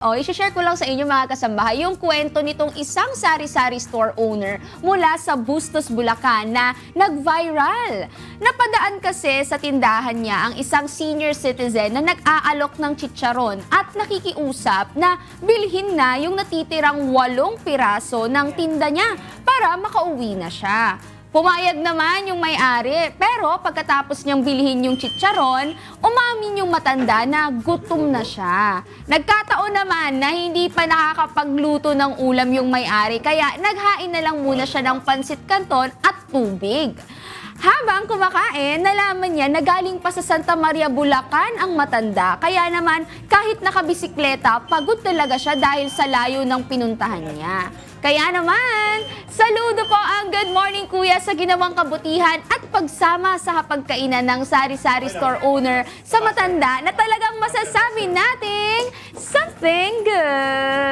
I-share ko lang sa inyo mga kasambahay yung kwento nitong isang sari-sari store owner mula sa Bustos, Bulacan na nag-viral. Napadaan kasi sa tindahan niya ang isang senior citizen na nag-aalok ng chicharon at nakikiusap na bilhin na yung natitirang 8 piraso ng tinda niya para makauwi na siya. Pumayag naman yung may-ari, pero pagkatapos niyang bilhin yung chicharon, umamin yung matanda na gutom na siya. Nagkataon naman na hindi pa nakakapagluto ng ulam yung may-ari, kaya naghain na lang muna siya ng pansit canton at tubig. Habang kumakain, nalaman niya na galing pa sa Santa Maria, Bulacan ang matanda. Kaya naman, kahit nakabisikleta, pagod talaga siya dahil sa layo ng pinuntahan niya. Kaya naman, saludo po ang Good Morning Kuya sa ginawang kabutihan at pagsama sa hapagkainan ng sari-sari store owner sa matanda na talagang masasabi nating something good.